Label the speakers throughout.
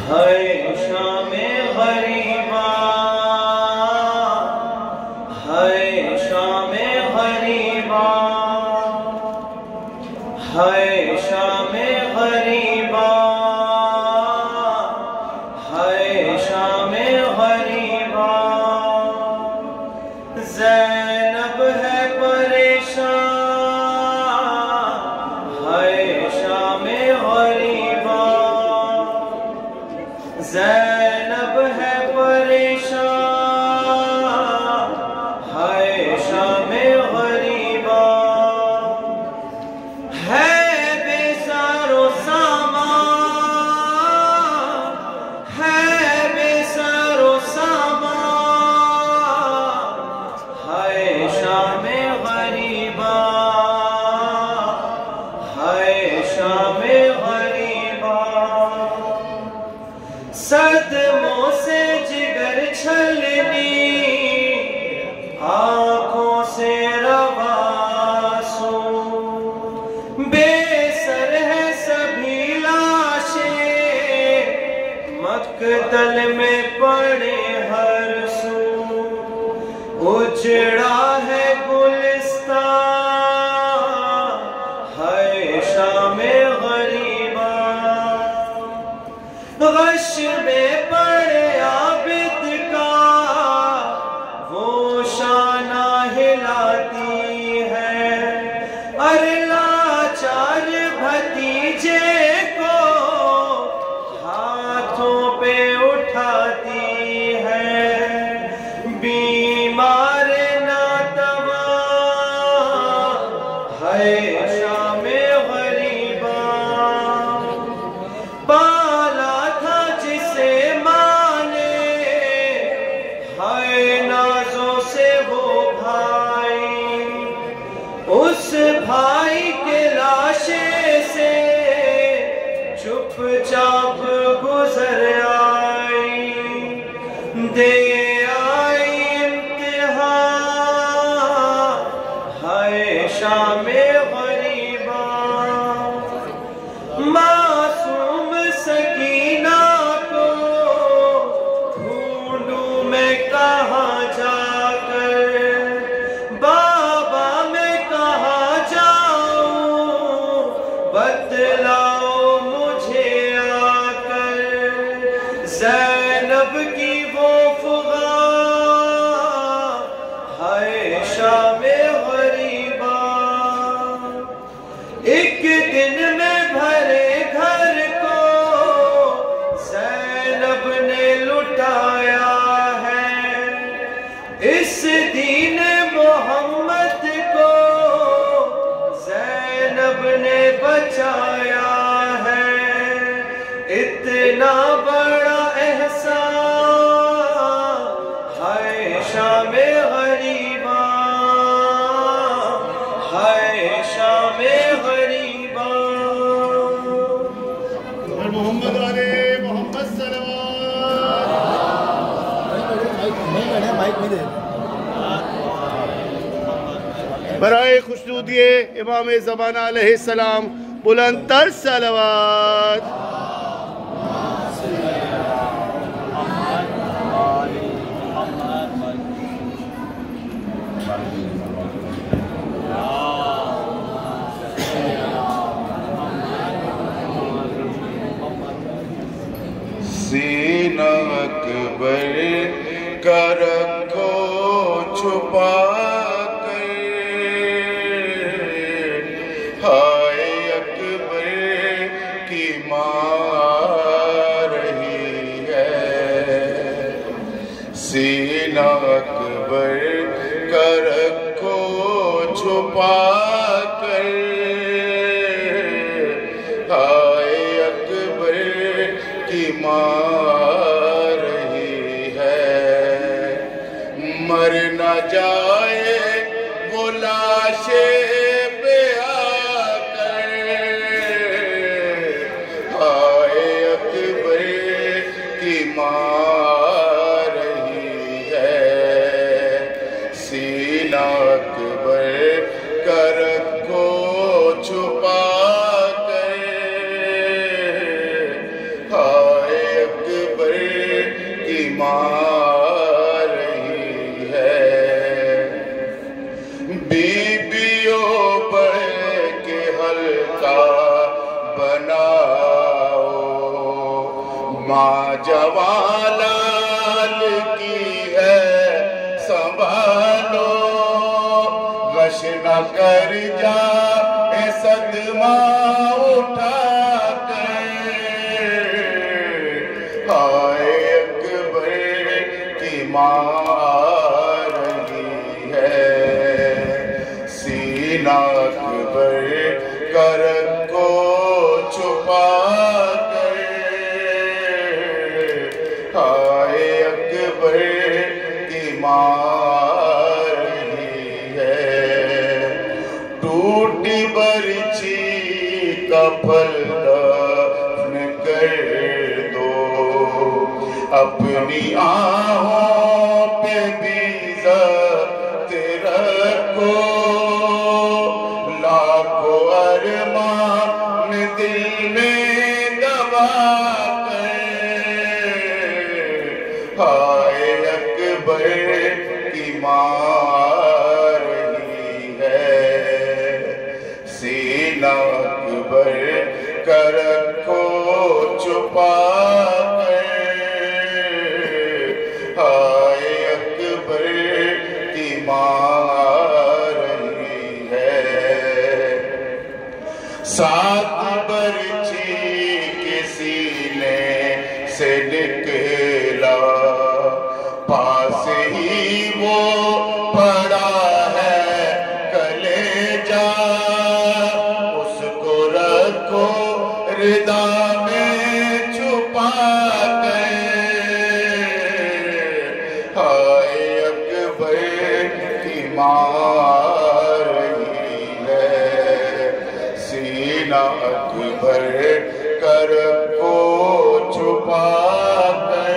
Speaker 1: ہے شام غریبا ہے شام غریبا ہے شام غریبا ہے شام غریبا زینب ہے پریشان ہے شام غریبا زینب ہے پریشان ہے شام غریبا ہے بے سر و سامان ہے بے سر و سامان ہے شام غریبا ہے شام غریبا صدموں سے جگر چھلنی آنکھوں سے رواسوں بے سر ہے سبھی لاشیں مقتل میں پڑے ہر سو اجڑا ہے گلستان ہے شام غریبا غش میں پڑے عابد کا وہ شانہ ہلاتی ہے لاچار بھتیجے کو ہاتھوں پہ اٹھاتی ہے بیمار ناتوا ہے شام غریبا بالا تھا جسے مانے ہے نازوں سے وہ بھائی اس بھائی کے لاشے سے چپ چاپ گزر آئی دے آئی امتحان ہے شام غریبا معصوم سکینہ کو ڈھونڈوں میں کہاں جا کر بابا میں کہاں جاؤں بتلاؤ مجھے آ کر زینب کی وہ فغاں ہے شام غریبا ایک دن میں بھرے گھر کو زینب نے لٹایا ہے اس دین محمد کو زینب نے بچایا ہے اتنا بڑا احسان ہے شام غریبا ہے شام غریبا
Speaker 2: محمد علیہ محمد صلوات برائے خوشنودی امام زمانہ علیہ السلام بلند تر صلوات
Speaker 3: سینہ اکبر کا رکھو چھپا کر ہائے اکبر کی ماں رہی ہے سینہ اکبر کا رکھو چھپا کر ہائے اکبر کی ماں رہی ہے مر نہ جائے وہ لاش پہ آ کر ہائے اکبر کی ماں رہی ہے سینہ اکبر ماں رہی ہے بیبیوں بڑھ کے حلقہ بناؤ ماں جوان لال کی ہے سنبھالو غش نہ کر جا صدمہ اٹھا کر ہائے اکبر کی ماں رہی ہے سینہ اکبر کر کو چھپا کر ہائے اکبر کی ماں رہی ہے ٹوٹی برچی کا پھل دفن کر دو اپنی آہوں پہ بیزت رکھو لاکھوں ارمان دل میں دبا کر ہائے اکبر کی ماں رہی ہے سینہ اکبر کر کو چھپا کر ہائے اکبر کی ماں رہی ہے سات برچی کے سینے سے نکلا پاس ہی وہ پڑا ہے کلیجہ اس کو رکھو ردا میں چھپا کر ہائے اکبر کی ماں رہی ہے سینہ اکبر کر کو چھپا کر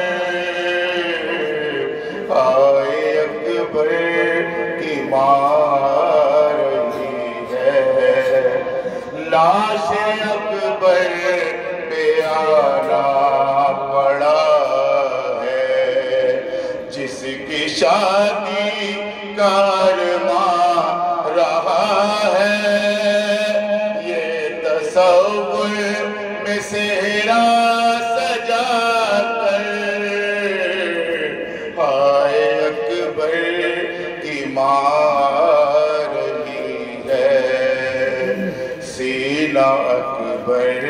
Speaker 3: ہائے اکبر کی ماں رہی ہے لاش اکبر پہ آنا پڑا ہے جس کی شادی کا ارمان رہا ہے یہ تصور میں سہرا سجا کر ہائے اکبر کی ماں رہی ہے سینہ اکبر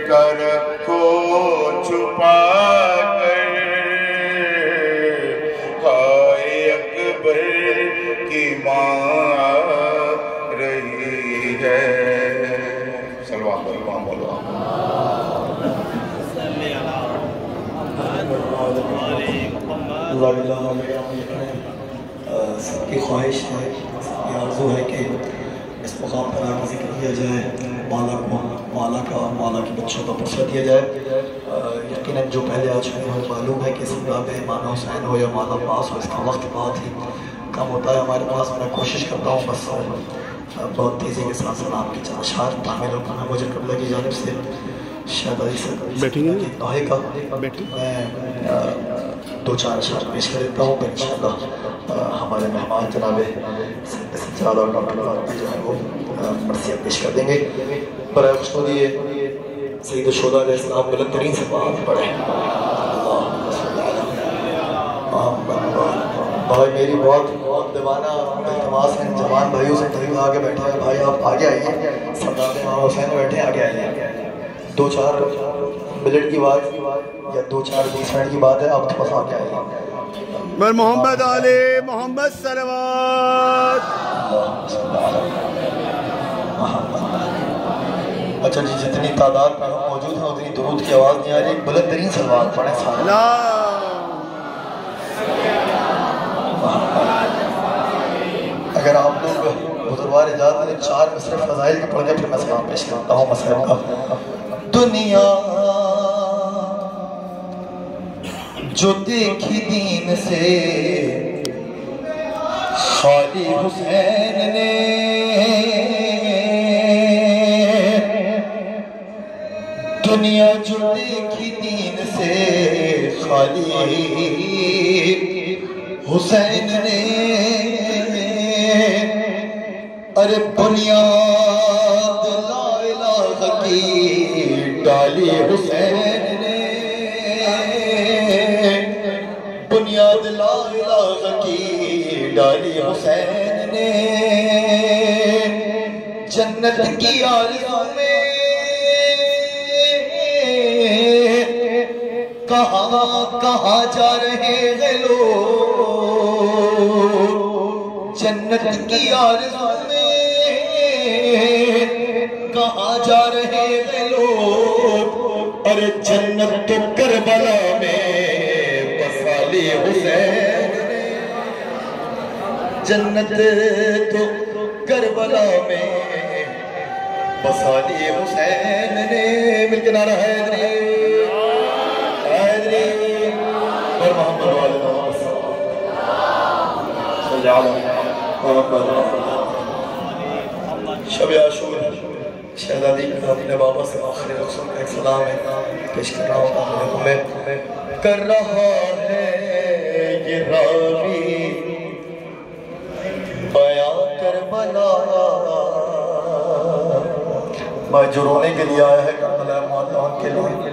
Speaker 3: کر کو چھپا کر ہائے اکبر کی ماں رہی ہے صلوات اللہ بولو
Speaker 4: سب کی خواہش ہے یہ آرزو ہے کہ اس مقام پر آگے ذکر کیا جائے مالا کے بچوں کا پرچہ دیا جائے یقیناً جو پہلے آ چکے ہیں معلوم ہے کہ اس باب مانا حسین ہو یا مالا پاس ہو اس کا وقت بہت ہی کم ہوتا ہے ہمارے پاس میں کوشش کرتا ہوں بس بہت تیزی کے ساتھ سلام کی چند اشعار تعمیل ہونا مجھے قبلہ کی جانب سے شہبازی سے نوحے کا میں دو چار اشعار پیش کر دیتا ہوں پھر انشاءاللہ ہمارے مہمان جناب سجاد اور ڈاکٹر فاروقی جو ہے وہ مرثیت پیش کر دیں گے برائے خوشنودی سید الشہداء علیہ السلام بلند ترین سے بات پڑھیں بھائی میری بہت دیوانہ التماس ہے جوان بھائیوں سے قریب آگے بیٹھے ہیں بھائی آپ آگے آئیے سردار امام حسین بیٹھے آگے آئیے دو چار منٹ کی بات یا دو چار 20 منٹ کی بات ہے آپ کے پاس آگے آئیے
Speaker 2: بر محمد علی محمد صلوات
Speaker 4: اچھا جی جتنی تعداد میں ہم موجود ہیں اتنی درود کی آواز نہیں آ رہی بلند ترین صلوات پڑھیں سارے اگر آپ لوگ بزرگوار اجازت میں 4 مصرع فضائل کے پڑھ کے پھر میں سلام پیش کرتا ہوں مصرع کا دنیا جو دیکھی دین سے خالی حسین نے دنیا جو دیکھی دین سے خالی حسین نے ارے بنیاد لا الہ کی ڈالی حسین نے بنیاد لا الہ کی ڈالی حسین نے جنت کی آرزو میں کہاں جا رہے ہیں لوگ جنت کی آرزو میں کہاں جا رہے ہیں لوگ ارے جنت تو کربلا میں بسا لی حسین نے جنت تو کربلا میں بسا لی حسین نے مل کے نعرہ حیدری اور محمد والے شب عاشور شہزادی اپنے بابا سے آخری رسول کا ایک سلام ہے پیش کر رہا ہوں میں کر رہا ہے یہ راوی بیان کربلا میں جو رونے کے لیے آیا ہے کربلا معلوم کے لیے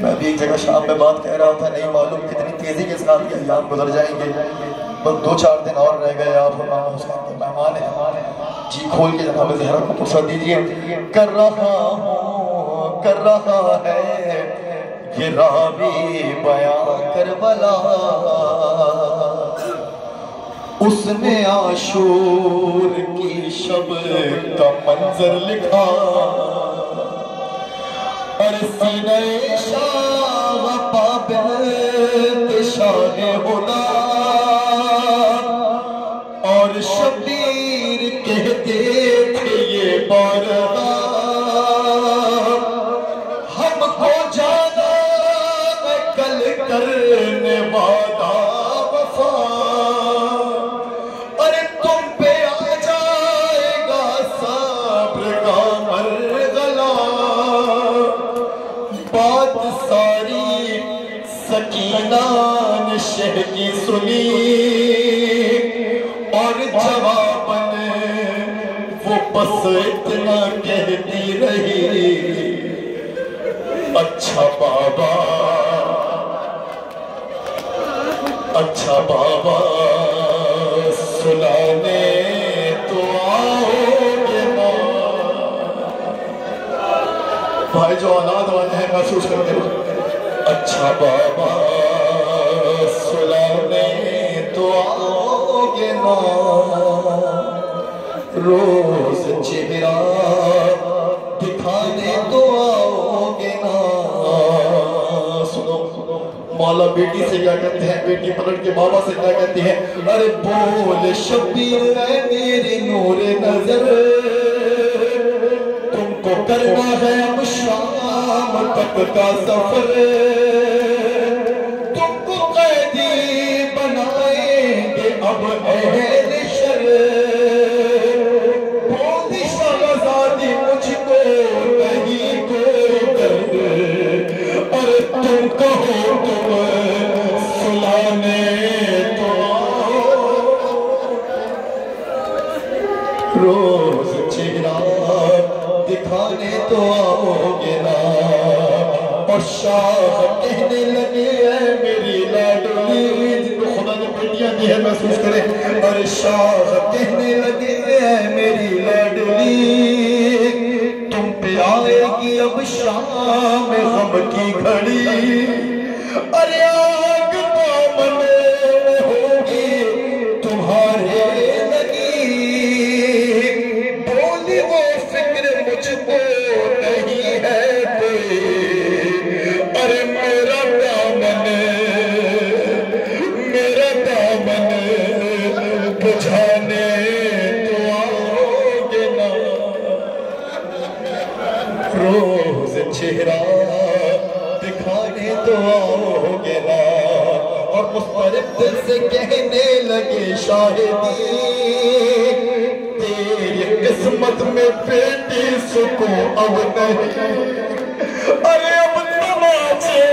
Speaker 4: میں بھی ایک جگہ شام میں بات کہہ رہا تھا نہیں معلوم کتنی تیزی کے ساتھ یہ ایام گزر جائیں گے بس 2-4 دن اور رہ گئے آپ امام حسین کے مہمان ہیں جی کھول کے جناب زہرا کو فرصت دیجیے کر رہا ہے یہ راوی بیان کربلا اس نے عاشور کی شب کا منظر لکھا اور سینہ شاہ پابند شاہ ہدا اور شبیر کہتے تھے یہ بارگاہ ہم کو جانا میں کل کرنے وعدہ وفا ارے تم پہ آ جائے گا صبر کا مرغلا بات ساری سکینہ نے شہ کی سنی اور جواباً وہ بس اتنا کہتی رہی اچھا بابا سلانے تو آؤ گے نا بھائی جو اولاد والے ہیں محسوس کرتے ہیں اچھا بابا سلانے تو آؤ گے نا روز چہرہ دکھانے تو آؤ گے نا سنو مولا بیٹی سے کیا کہتے ہیں بیٹی پلٹ کے بابا سے کیا کہتی ہے ارے بول شبیر اے میری نور نظر تم کو کرنا ہے اب شام تک کا سفر تم کو قیدی بنائیں گے اب اہل شر بولی شہزادی مجھ کو نہیں کوئی درد اور تم کہو تم سلانے تو روز چہرہ دکھانے تو آؤ گے نا اور شاہ کہنے لگے اے میری لاڈلی جن کو خدا نے بیٹیاں دی ہے محسوس کریں اور شاہ کہنے لگے اے میری لاڈلی تم پہ آئے گی اب شام غم کی گھڑی ارے آگ دامن ہوگی تمہارے لگی بولی وہ فکر مجھ کو نہیں ہے کوئی ارے میرا دامن بجھانے تو آؤ گے نا روز چہرہ دکھانے تو آؤ گے نا اور مضطرب دل سے کہنے لگے شاہدی تیری قسمت میں بیٹی سکو اب نہیں ارے اب تماچے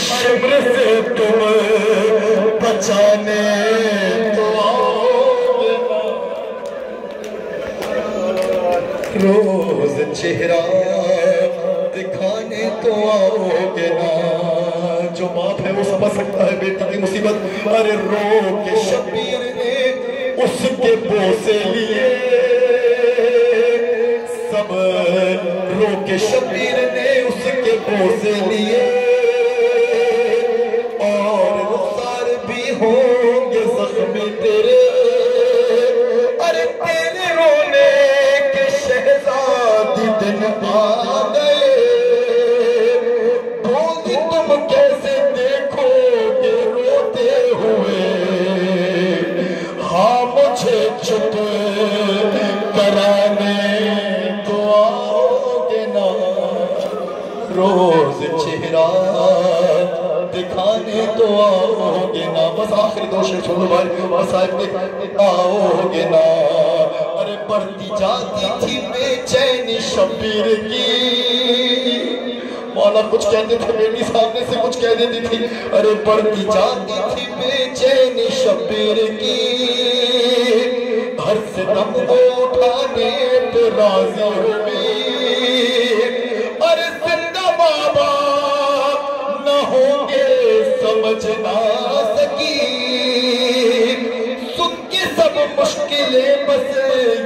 Speaker 4: شمر سے تم بچانے تو آؤ گے نا، روز چہرہ دکھانے تو آؤ گے نا۔ جو باپ ہے وہ سمجھ سکتا ہے بیٹی کی مصیبت، ارے رو کے شبیر نے اس کے بوسے لیے، سب رو کے شبیر نے اس کے بوسے لیے، اور رخسار بھی ہوں گے زخمی تیرے، ارے تیرے رونے کے شہزادی دن آ گئے، بولی تم کیسے دیکھو گے روتے ہوئے، ہاں مجھے چپ کرانے تو آؤ گے نا، روز چہرہ دکھانے تو آؤ گے نا۔ بس آخری دو شعر چھوڑو بھائی، بس آؤ گے نا۔ ارے بڑھتی جاتی تھی بے چینی شبیر کی، مولا کچھ کہتے تھے بیٹی سامنے سے کچھ کہہ دیتی تھی، ارے بڑھتی جاتی تھی بے چینی شبیر کی، ہر سے دم اٹھانے پہ راضی ہوئی، ارے زندہ بابا نہ ہوں گے سمجھ نہ سکی، سن کے سب مشکلیں بس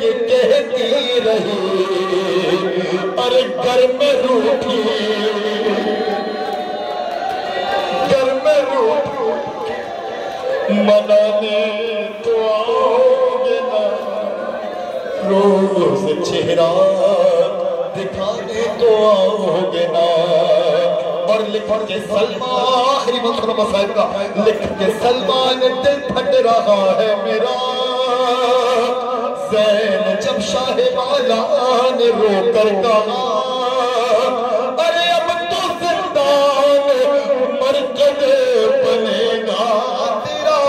Speaker 4: یہ کہتی رہی، ارے گھر میں روٹھی منانے تو آؤ گے نا، روز چہرہ دکھانے تو آؤ گے نا۔ اور لکھ کے سلمان، آخری منصورہ مسائب کا، لکھ کے سلمان دل پھٹ رہا ہے میرا، زین جب شاہ والا نے رو کر کہا، ارے اب تو زندان مرکز بنے گا تیرا،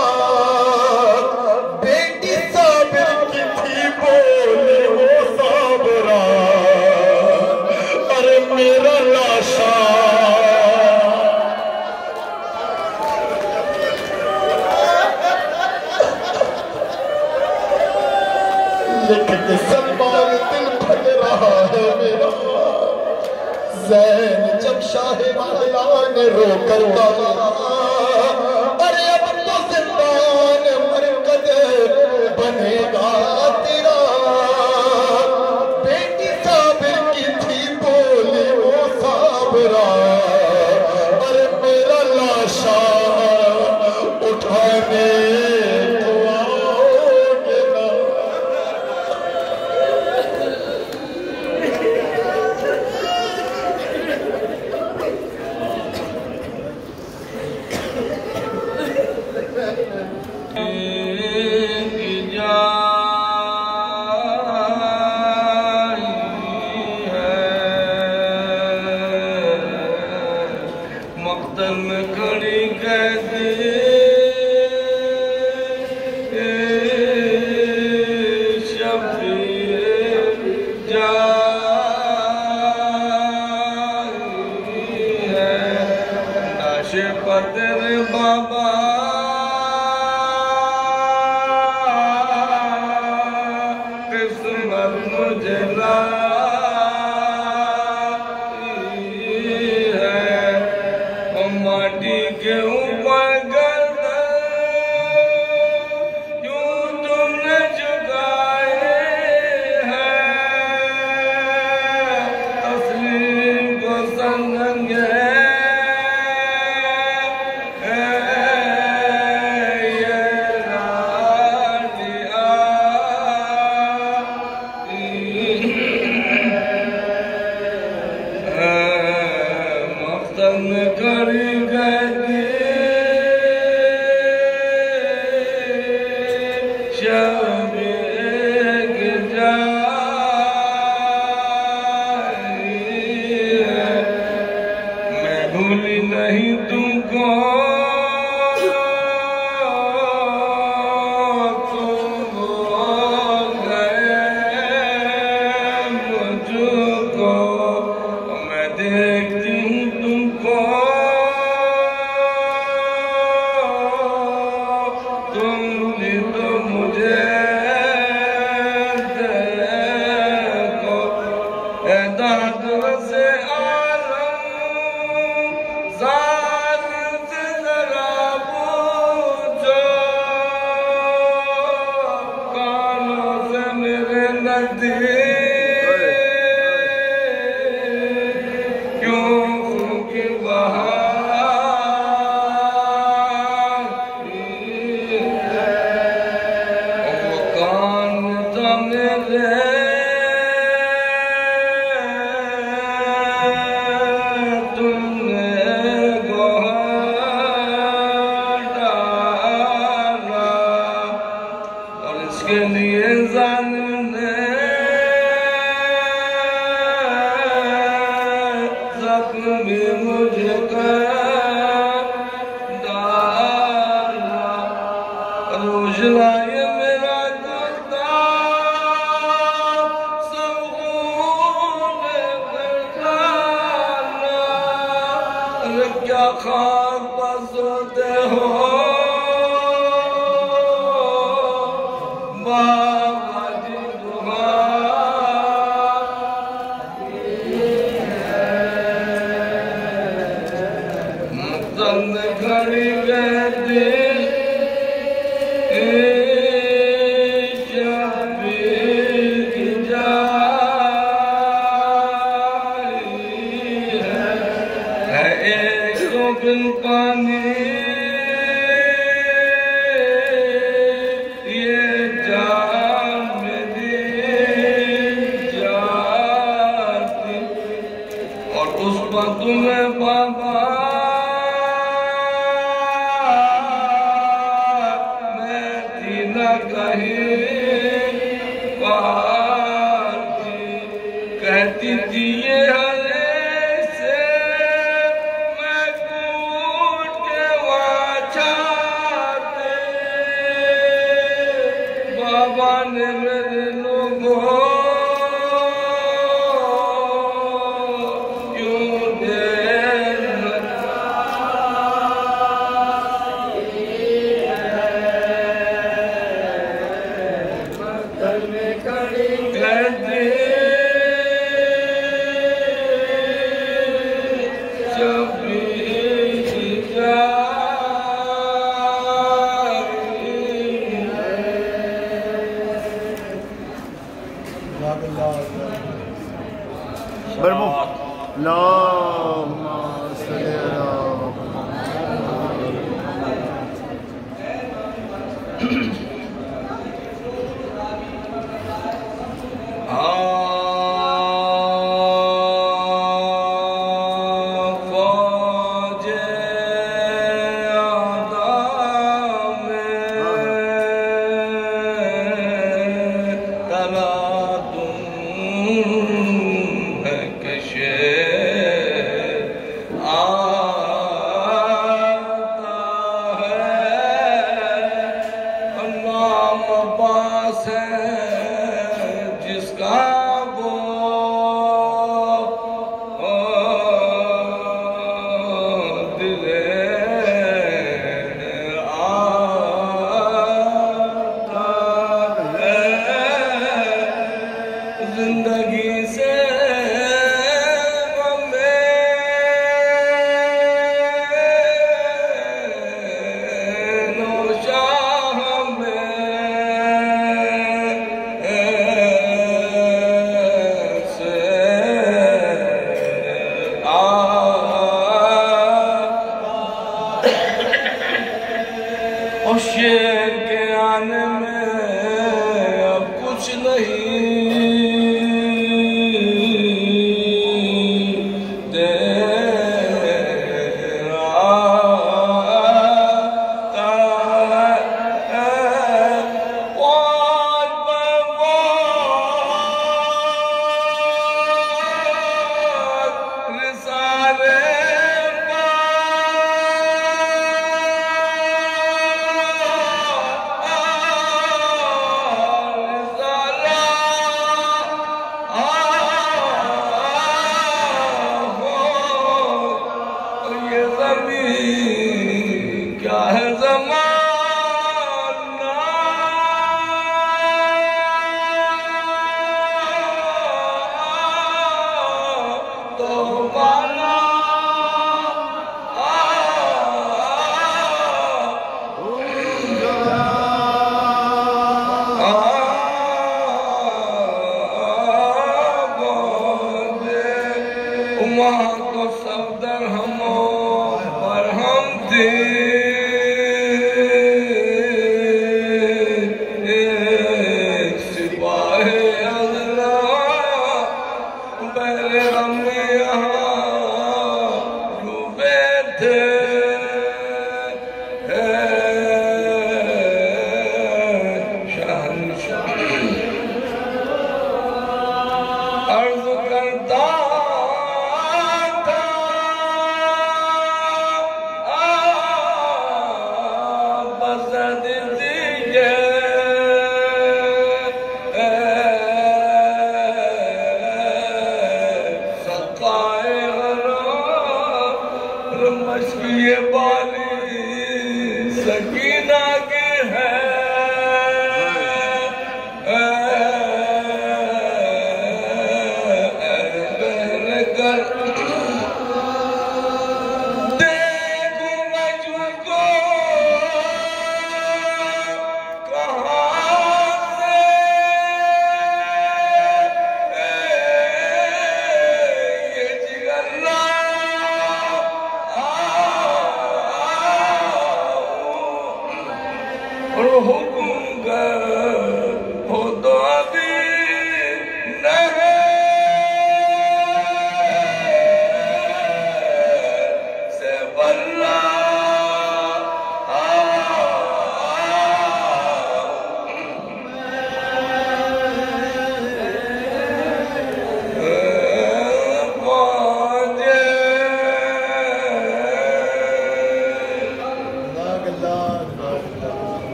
Speaker 4: بیٹی صابر کی تھی بولے وہ صابرہ، ارے میرا لاشا لکھ کے سلمان دل پھٹ رہا ہے میرا، زین جب شاہ والا نے رو کر کہا، ارے اب تو زندان مرکز بنے گا تیرا، بیٹی صابر کی تھی بولی وہ صابرہ، ارے میرا لاشا اٹھانے تو آؤ گے نا۔
Speaker 1: مقتل میں کھڑی قید تم نے تو مجھے دیکھو اے داد سے عالم ذات سے ذرا پوچھو کانوں سے میرے نزدیک کے لیے ظالم نے زخم بھی مجھے کر ڈالا روشنا یہ میرا گردان سب خون کر ڈالا کیا خاک پر سوتے ہو بابا جی مقتل گھڑی کہتی شبیر کی جائی ہے ایک تو بن پانی تمہیں بابا میں تھی نہ کہیں پاتی کہتی تھی یہ حلے سے میں کود کے واچاتے بابا نے میرے لوگوں جس کا وہ دل آتا ہے زندگی سے اور شیر کے آنے میں اب کچھ نہیں تیرا آتا ہے وار بوار رسالے
Speaker 5: مقصد دیگه سقای حرام مشکی بالی سکینہ کے ہے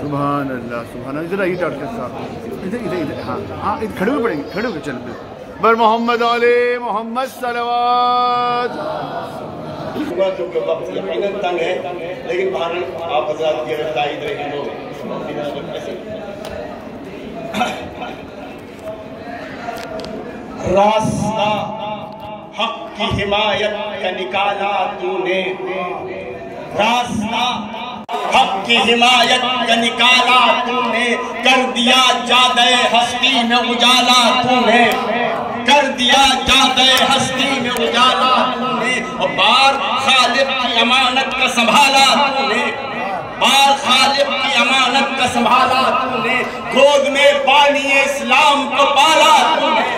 Speaker 2: سبحان اللہ سبحان اللہ. ادھر آئیے ڈاکٹر صاحب, ادھر ادھر ادھر. ہاں ہاں کھڑے ہوئے پڑیں گے, کھڑے ہو کے چل پہ بر محمد علیہ محمد صلوات.
Speaker 6: کیونکہ وقت یقیناً تنگ ہے, لیکن بہرحال آپ حضرات کی اگر تائید رہی تو راستہ حق کی حمایت کا نکالا تو نے, راستہ حق کی حمایت کا نکالا تو نے, کر دیا جادے ہستی میں اجالا تو نے, کر دیا جادے ہستی میں اجالا تو نے, اور بار خالق کی امانت کا سنبھالا تو نے, بار خالق کی امانت کا سنبھالا تو نے, گود میں بانی اسلام کو پالا تو نے,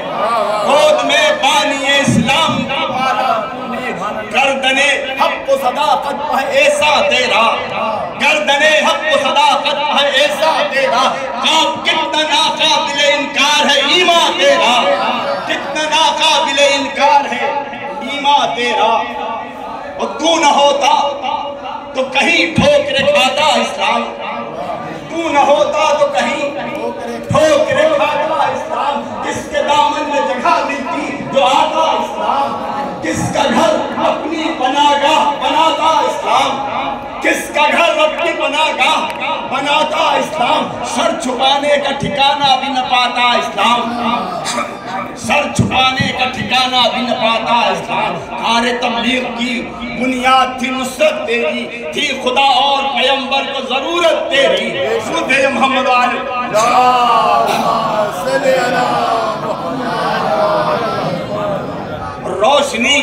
Speaker 6: گود میں بانی اسلام کو پالا تو نے, گردنے حق و صداقت ہے ایسا تیرا, گردنے حق و صداقت ہے ایسا تیرا, کتنا ناقابل انکار ہے ایمان تیرا, کتنا ناقابل انکار ہے ایمان تیرا. اور تو نہ ہوتا تو کہیں ٹھوکرے کھاتا اسلام, تو نہ ہوتا تو کہیں ٹھوکرے کھاتا اسلام, کس کے دامن میں جگہ ملتی جو آتا اسلام, کس کا گھر اپنی پناہگاہ بناتا اسلام, کس کا گھر اپنی پناہگاہ بناتا اسلام, سر چھپانے کا ٹھکانہ بھی نہ پاتا اسلام, سر چھپانے کا ٹھکانہ بھی نہ پاتا اسلام. کار تبلیغ کی بنیاد تھی نصرت تیری, تھی خدا اور پیغمبر کو ضرورت تیری. سود محمد علی روشنی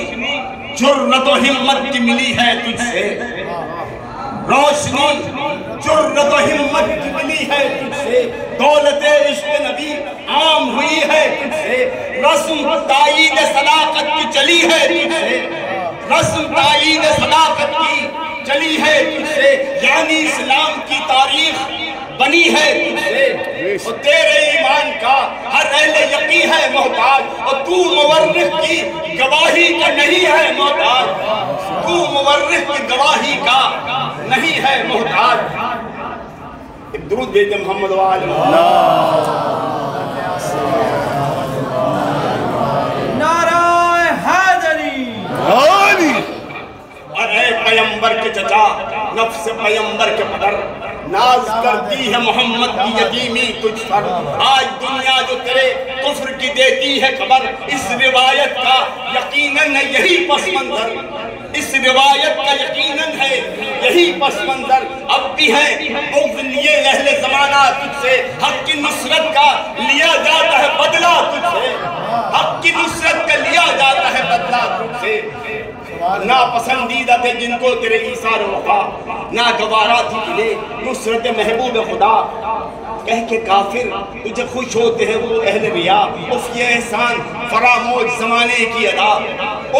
Speaker 6: جرت و ہمت کی ملی ہے تجھ سے, روشنی جرت و ہمت کی ملی ہے تجھ سے, دولت عشق نبی عام ہوئی ہے تجھ سے, رسم تائید صداقت کی چلی ہے تجھ سے, رسم تائید صداقت کی چلی ہے تجھ سے, یعنی اسلام کی تاریخ بنی ہے تجھ سے. اور تیرے ایمان کا ہر اہل یقین ہے محتاج, اور تو مورخ کی گواہی کا نہیں ہے محتاج, تو مورخ کی گواہی کا نہیں ہے محتاج. ایک درود دیتے محمد وآلہ
Speaker 1: نعرہ حیدری.
Speaker 6: اور اے پیغمبر کے چچا, نفس پیغمبر کے پدر, ناز کرتی ہے محمد کی یتیمی تجھ پر. آج دنیا جو تیرے کفر کی دیتی ہے خبر, اس روایت کا یقیناً ہے یہی پس منظر, اس روایت کا یقیناً ہے یہی پس منظر. اب بھی ہے بغض لیے اہل زمانہ تجھ سے, حق کی نصرت کا لیا جاتا ہے بدلہ تجھ سے, حق کی نصرت کا لیا جاتا ہے بدلہ تجھ سے. ناپسندیدہ تھے جن کو تیرے ایثار و وفا, ناگوارا تھی انہیں نصرت محبوب خدا. کہہ کے کافر تجھے خوش ہوتے ہیں وہ اہل ریا, اف یہ احسان فراموش زمانے کی ادا,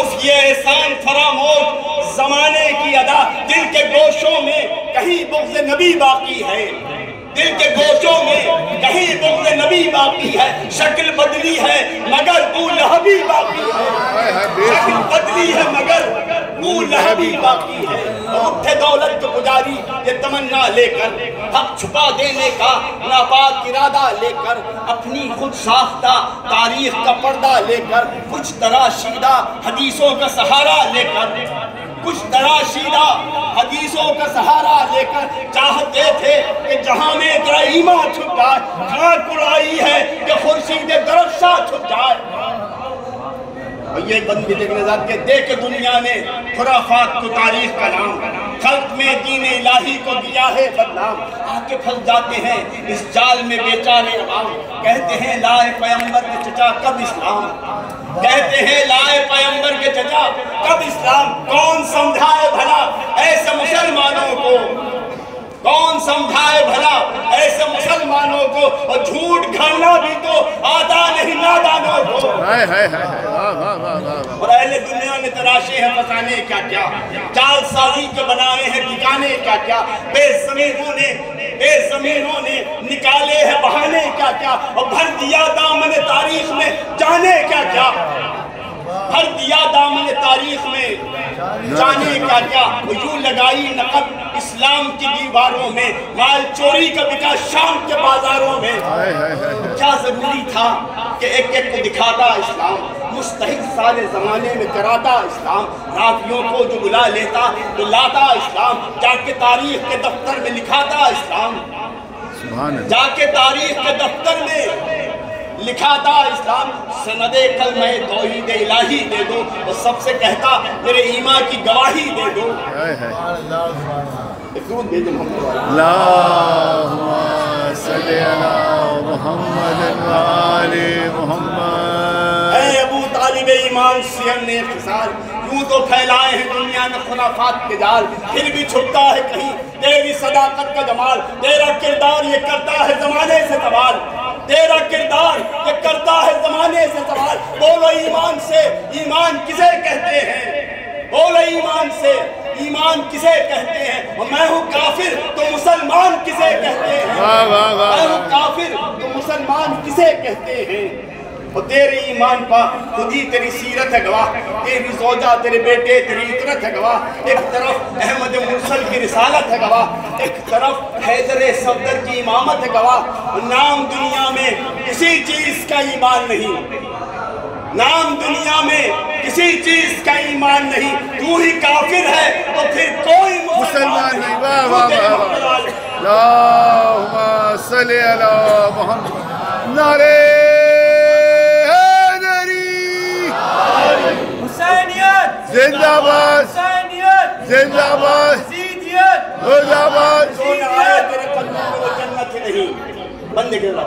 Speaker 6: اف یہ احسان فراموش زمانے کی ادا. دل کے گوشوں میں کہیں بغض نبی باقی ہے, دل کے گوشوں میں کہیں بغض نبی باقی ہے. شکل بدلی ہے مگر ابو لہب باقی ہے, شکل بدلی ہے مگر ابو لہب باقی ہے. اٹھے دولت کے پجاری یہ تمنا لے کر، حق چھپا دینے کا ناپاک ارادہ لے کر، اپنی خود ساختہ تاریخ کا پردہ لے کر، کچھ تراشیدہ حدیثوں کا سہارا لے کر، کچھ تراشیدہ حدیثوں کا سہارا لے کر چاہتے تھے کہ جہاں میں تیرا ایمان چھپ جائے، خاک اڑائی ہے کہ خورشید درخشاں چھپ جائے۔ اور یہ بندی دیکھنے ذات کے دے کے دنیا نے خرافات کو تاریخ کا نام، خلق میں دین الہی کو دیا ہے بدنام۔ آ کے پھنس جاتے ہیں اس جال میں بیچارے عوام، کہتے ہیں لائے پیغمبر کے چچا کب اسلام، کہتے ہیں لائے پیغمبر کے چچا کب اسلام۔ کون سمجھائے بھلا ایسے مسلمانوں کو، کون سمجھائے بھلا ایسے مسلمانوں کو، اور جھوٹ گھڑنا بھی تو آتا نہیں نادانوں کو۔ اور اہل دنیا نے تراشے ہیں فسانے کیا کیا، چال سازی کے بنائے ہیں ٹھکانے کیا کیا، بے زمینوں نے نکالے ہیں بہانے کیا کیا، اور بھر دیا دامن تاریخ میں جانے کیا کیا، بھر دیا دامن تاریخ میں جانے کیا کیا۔ وہ یوں لگائی نقب اسلام کی دیواروں میں، مال چوری کا بکا شام کے بازاروں میں۔ کیا ضروری تھا کہ ایک ایک کو دکھاتا اسلام، مستحق سارے زمانے میں کراتا اسلام، رافیوں کو جو بلا لیتا تو لاتا اسلام، جا کے تاریخ کے دفتر میں لکھاتا اسلام، جا کے تاریخ کے دفتر میں لکھاتا اسلام۔ سند کلمہ توحید الہی دے دو، اور سب سے کہتا میرے ایمان کی گواہی دے دو۔ درود بھیجیں محمد والے۔
Speaker 2: اللہم صلی علی محمد وآل محمد۔
Speaker 6: اے ابو طالب ایمان سیر نے اختصار، یوں تو پھیلائے ہیں دنیا میں خرافات کے جال، پھر بھی چھپتا ہے کہیں تیری صداقت کا جمال۔ تیرا کردار یہ کرتا ہے زمانے سے سوال، تیرا کردار یہ کرتا ہے زمانے سے سوال۔ بولو ایمان سے ایمان کسے کہتے ہیں، بولو ایمان سے ایمان کسے کہتے ہیں، اور میں ہوں کافر تو مسلمان کسے کہتے ہیں، میں ہوں کافر تو مسلمان کسے کہتے ہیں۔ اور تیرے ایمان پا خود ہی تیری سیرت ہے گواہ، تیری زوجہ تیرے بیٹے تیری عطرت ہے گواہ۔ ایک طرف احمد مرسل کی رسالت ہے گواہ، ایک طرف حیدر صفدر کی امامت ہے گواہ۔ نام دنیا میں کسی چیز کا ایمان نہیں، نام دنیا میں کسی چیز کا ایمان نہیں، تو ہی کافر ہے تو پھر کوئی مسلمان نہیں۔
Speaker 2: واہ واہ واہ۔ اللہم صلی علی محمد۔ نعرہ
Speaker 1: حسینیت
Speaker 2: زندہ باد،
Speaker 1: حسینیت
Speaker 2: زندہ باد،
Speaker 1: زیدیت
Speaker 2: زندہ باد۔
Speaker 6: جو نہ آئے تیرے قدموں میں وہ جنت ہی نہیں، بندے کے رہا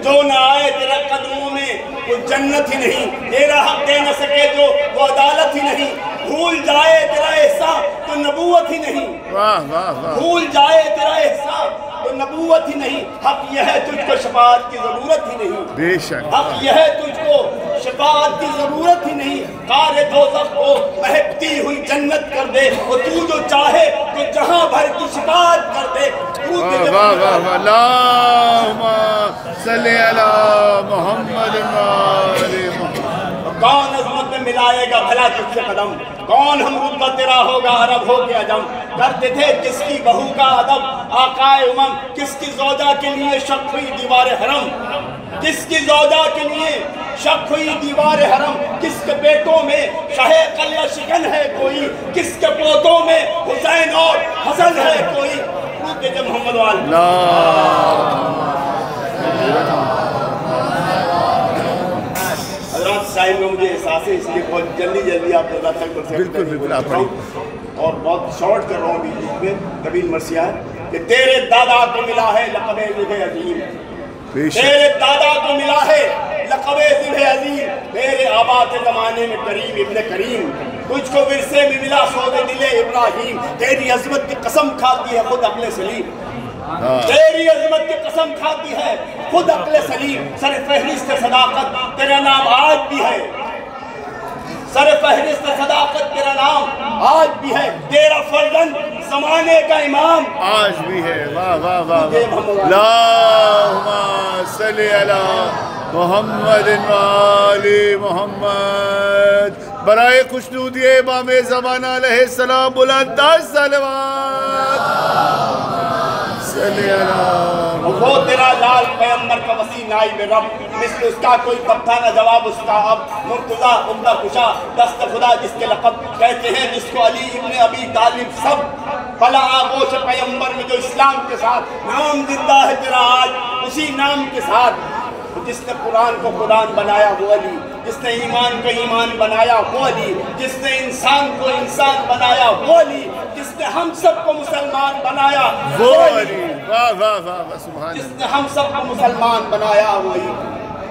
Speaker 6: جو نہ آئے تیرے قدموں میں وہ جنت ہی نہیں، تیرا حق دے نہ سکے جو وہ عدالت ہی نہیں، بھول جائے تیرا احسان تو نبوت ہی نہیں،
Speaker 2: واہ واہ واہ۔
Speaker 6: بھول جائے تیرا احسان تو نبوت ہی نہیں۔ حق یہ ہے تجھ کو شفاعت کی ضرورت ہی نہیں،
Speaker 2: بے شک۔
Speaker 6: حق یہ ہے تجھ کو شفاعت کی ضرورت ہی نہیں۔ کار دوزخ کو مہکتی ہوئی جنت کر دے، اور تو جو چاہے تو جہاں بھر کی شفاعت کر دے۔
Speaker 2: واہ واہ واہ واہ۔ اللہم صلی علی محمد وآل محمد۔
Speaker 6: کون عظمت میں ملائے گا بھلا تجھ سے قدم، کون ہم رتبہ تیرا ہوگا عرب ہو کے عجم۔ کرتے تھے کس کی بہو کا ادب آقائے امم، کس کی زوجہ کے لیے شق ہوئی دیوار حرم، کس کی زوجہ کے لیے شق ہوئی دیوار حرم، کس کے بیٹوں میں شاہ قلعہ شکن ہے کوئی، کس کے پوتوں میں حسین اور حسن ہے کوئی۔ روح محمد والا حضرات صاحب میں مجھے احساس ہے، اس لیے بہت جلدی آپ اللہ تک
Speaker 2: بالکل آپ پڑھیں،
Speaker 6: اور بہت شارٹ کر رہا ہوں بیچ میں طویل مرثیہ ہے کہ تیرے دادا کو ملا ہے لقب ذبح عظیم، تیرے دادا کو ملا ہے لقب ذبح عظیم، میرے آبا کے زمانے میں کریم ابن کریم، تجھ کو ورثے میں ملا سود دل ابراہیم۔ تیری عظمت کی قسم کھاتی ہے خود عقل سلیم، تیری عظمت کی قسم کھاتی ہے خود عقل سلیم۔ سر فہرست صداقت تیرا نام آج بھی ہے، سر فہرست صداقت تیرا نام آج بھی ہے، تیرا فرزند زمانے کا امام
Speaker 2: آج بھی ہے۔ واہ واہ واہ۔ اللہم صلی علی محمد وآل محمد۔ برائے خوشنودی امام زمانہ علیہ السلام بلند صلوات صلی اللہ
Speaker 6: وہ تیرا لال پیغمبر کا وسیع نائب رب، مثل اس کا کوئی تب تھا نہ جواب اس کا اب، مرتضیٰ عمدہ کشا دست خدا جس کے لقب کہتے ہیں جس کو علی ابن ابی طالب سب، بلا آغوش پیغمبر میں جو اسلام کے ساتھ نام زندہ ہے تیرا آج اسی نام کے ساتھ، جس نے قرآن کو قرآن بنایا وہ علی، جس نے ایمان کو ایمان بنایا وہ علی، جس نے انسان کو انسان بنایا وہ علی، جس نے ہم سب کو مسلمان بنایا
Speaker 2: وہ علی، واہ واہ واہ سبحان
Speaker 6: جس نے ہم سب کو مسلمان بنایا وہ علی۔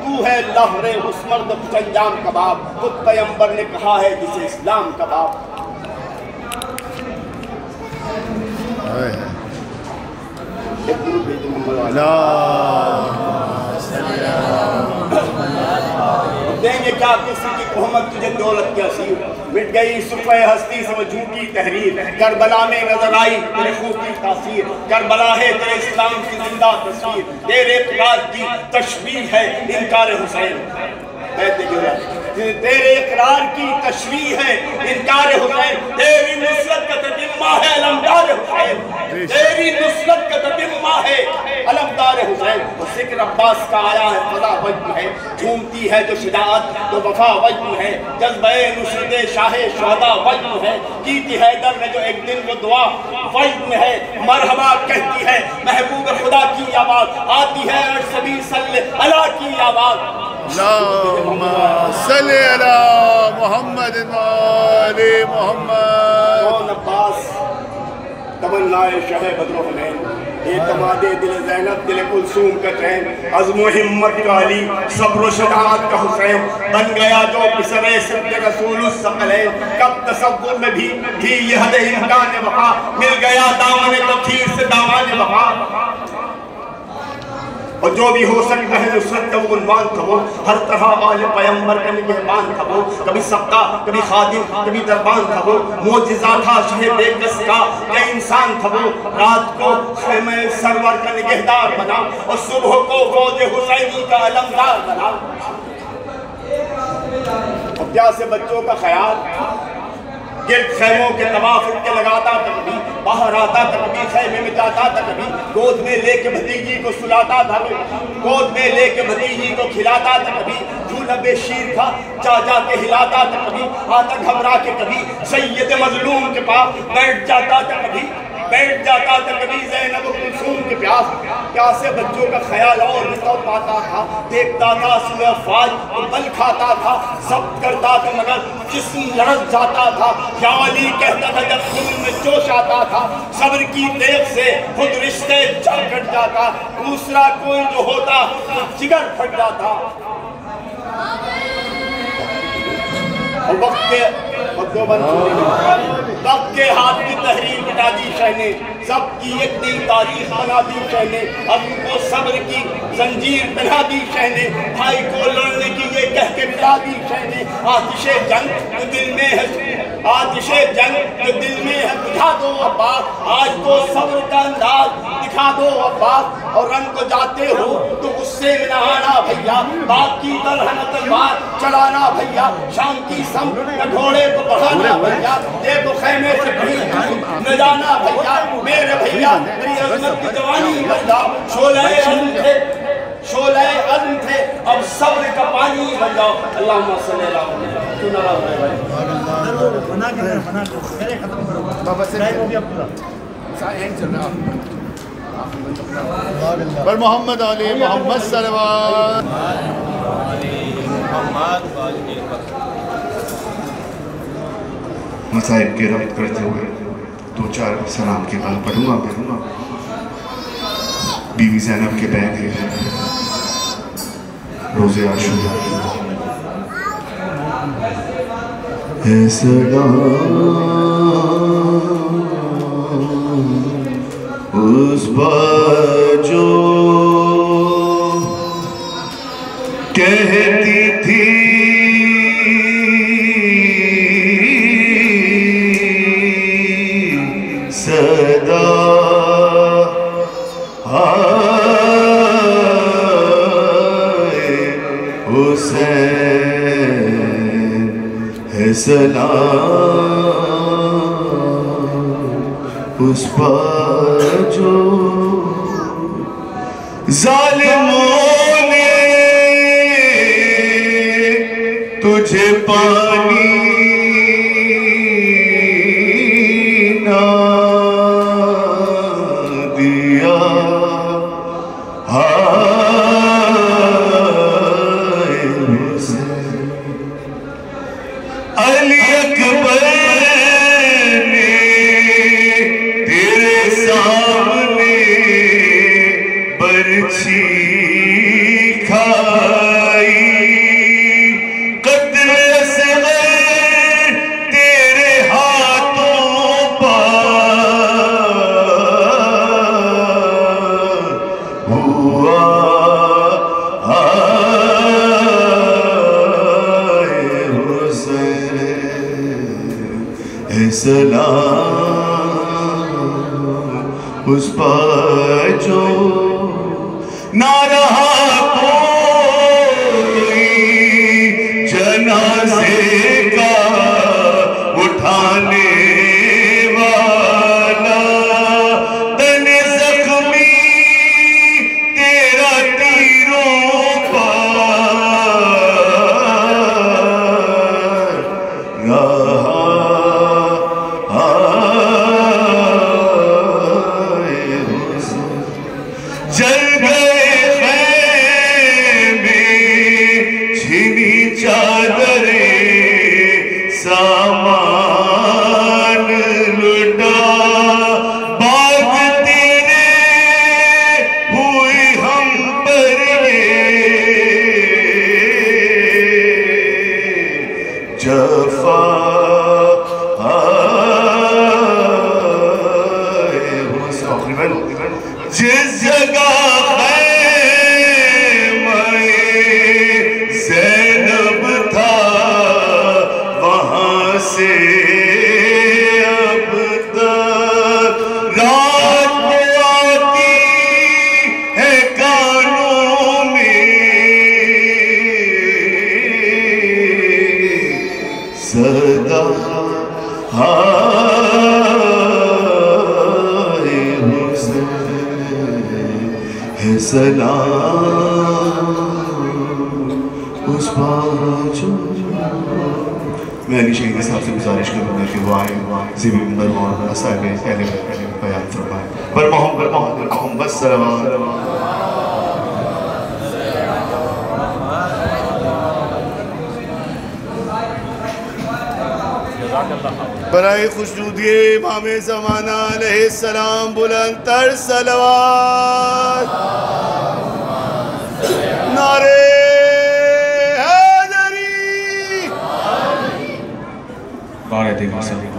Speaker 6: تو ہے لہر اس مرد کچھ انجام کباب، خود پیغمبر نے کہا ہے جسے اسلام کباب۔ دیں گے کیا کسی کی تہمت تجھے دولت کے اسیر، مٹ گئی صفحہ ہستی سے وہ جھوٹی تحریر، کربلا میں نظر آئی تیرے خون کی تاثیر، کربلا ہے تیرے اسلام کی زندہ تصویر، تیرے اقرار کی تشبیہ ہے انکار حسین، تیرے اقرار کی تشریح ہے انکار حسین، تیری نصرت کا تتمہ ہے علمدار حسین، تیری نصرت کا تتمہ ہے علمدار حسین، وہ ذکر عباس کا آیا ہے فضا وجم ہے، جھومتی ہے جو شجاعت تو وفا وجم ہے، جذبہ نصرت شاہ شہداء وجم ہے، کی تھی حیدر نے جو ایک دن وہ دعا وجم ہے، مرحبا کہتی ہے محبوب خدا کی آواز، آتی ہے ارسبی صلی اللہ کی آواز،
Speaker 2: اللہم صلی علی محمد وآل محمد۔
Speaker 6: کون عباس تمنائے شہ بدر و حنین، اعتماد دل زینب دل کلثوم کا چین، عزم و ہمت کا علی صبر و شجاعت کا حسین، بن گیا جو پسر صدق رسول الثقلین، کب تصور میں بھی تھی یہ حد امکان وفا، مل گیا دامن تطہیر سے دامان وفا، اور جو بھی ہو سکتا ہے نصرت کا وہ عنوان تھا وہ، ہر طرح آل پیغمبر کا نگہبان تھا وہ، کبھی سبقہ کبھی خادم کبھی دربان تھا وہ، معجزہ تھا شہ بے کس کا کہ انسان تھا وہ، رات کو خیمہ سرور کا نگہدار بنا اور صبح کو فوج حسینی کا علمدار بنا۔ اور پیاسے بچوں کا خیال گرد خیموں کے طواف ان کے لگاتا تھا، کبھی باہر آتا تھا، کبھی خیمے میں جاتا تھا، کبھی گود میں لے کے بھتیجی کو سلاتا تھا، گود میں لے کے بھتیجی کو کھلاتا تھا، کبھی جھولا بے شیر تھا جا جا کے ہلاتا تھا، کبھی آتا گھبرا کے، کبھی سید مظلوم کے پاس بیٹھ جاتا تھا، کبھی بیٹھ جاتا تھا، کبھی زینب و کلثوم کے پیاسے بچوں کا خیال اور نکل پاتا تھا، دیکھتا تھا سلو افواج بل کھاتا تھا، ضبط کرتا تھا مگر جسم لڑک جاتا تھا، یا علی کہتا تھا جب خون میں جوش آتا تھا، صبر کی دیکھ سے خود رشتے جل کٹ جاتا، دوسرا کوئی جو ہوتا جگر پھٹ جاتا، اور وقت کے ہاتھ کی تحریر مٹا دی شہ نے، سب کی ایک نئی تاریخ بنا دی شہ نے، اب کو صبر کی زنجیر پہنا دی شہ نے، بھائی کو لڑنے کی یہ کہہ کے ملا دی شہ نے، آتش جنگ جو دل میں ہے، آتش جنگ جو دل میں ہے بجھا دو عباس، آج تو صبر کا انداز دکھا دو عباس، اور رن کو جاتے ہو تو غصے میں نہ آنا بھیا، باپ کی طرح نہ تلوار چلانا بھیا، شام کی سمت نہ گھوڑے کو بڑھانا بھیا، دیکھو خیمے سے کہیں نہ جانا بھیا، میرے بھیا میری عظمت کی جوانی بھیا، شعلہ عزم تھے اب صبر کا پانی بن جاؤ، اللہم صلی اللہ علیہ وسلم۔
Speaker 2: پر محمد علی محمد صلوات۔
Speaker 3: مصائب کے ربط کرتے ہوئے دو چار سلام کے بعد پڑھوں گا۔ بیوی زینب کے بیگ ہے روزے عاشورہ، اے سلام اس بار جو کہتی تھی صدا حسین ہے سلام اس پر جو ظالموں نے تجھے پانی نہ دیا علی اکبر نے تیرے سامنے برچھی کھائی قتل اصغر تیرے ہاتھوں پر ہوا سلام اس پر جو نہ رہا کوئی جنازے کا اٹھانے والا تن زخمی تیرا تیروں پر رہا جل گئے خیمے چھنی چادریں سامان لٹا بات تیرے ہوئی ہم پر جفا جس جگہ خیمہ زینب تھا وہاں سے اب تک رات آتی ہے کانوں میں صدا سلام اس پاچو میں علی شہید صاحب سے گزارش کروں گا کہ وہ آئے زیبی ممبر مولانا صاحب اہل بیان فرمائے پر محمد صلوات برائے خوشنودی امام زمانہ علیہ السلام بلند تر صلوات نعرے حیدری بارے دیکھا سلیم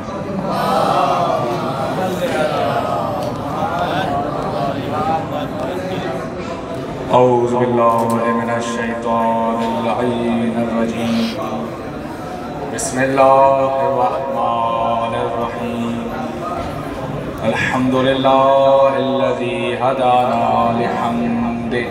Speaker 3: اعوذ باللہ من الشیطان اللعین الرجیم بسم اللہ الرحمن الرحیم الحمد للہ الذي هدانا لحمده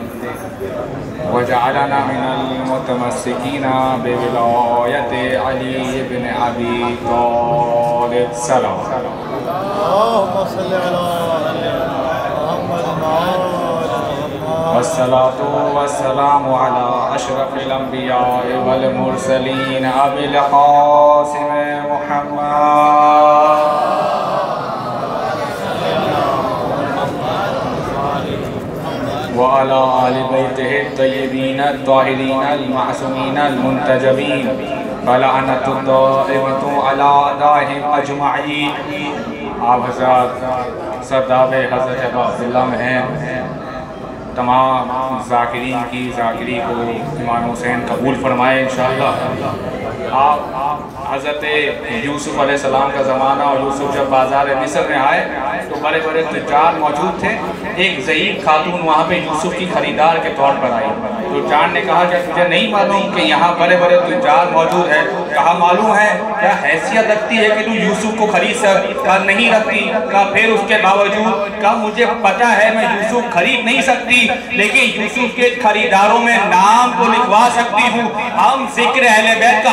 Speaker 3: وجعلنا من المتمسكين بولایت علی بن ابی طالب سلام اللهم صل على محمد والصلاة والسلام على أشرف الأنبياء والمرسلين أبي القاسم محمد وعلى آل بيته الطيبين الطاهرين المعصومين المنتجبين فلعنة الدائمة على أعدائهم أجمعين آپ حضرات سرداب حضرت عبداللہ میں ہیں تمام ذاکرین کی ذاکری کو امام حسین قبول فرمائے انشاءاللہ آپ حضرت یوسف علیہ السلام کا زمانہ اور یوسف جب بازار مصر میں آئے تو بڑے بڑے تجار موجود تھے ایک ضعیف خاتون وہاں پہ یوسف کی خریدار کے طور پر آئی تو جان نے کہا کہ مجھے نہیں معلوم کہ یہاں بڑے بڑے تجار موجود ہیں کہا معلوم ہے کیا حیثیت رکھتی ہے کہ تو یوسف کو خرید کر نہیں رکھتی کہا پھر اس کے باوجود کہا مجھے پتا ہے میں یوسف خرید نہیں سکتی لیکن یوسف کے خریداروں میں نام تو لکھوا سکتی ہوں ہم ذکر اہل بیت کا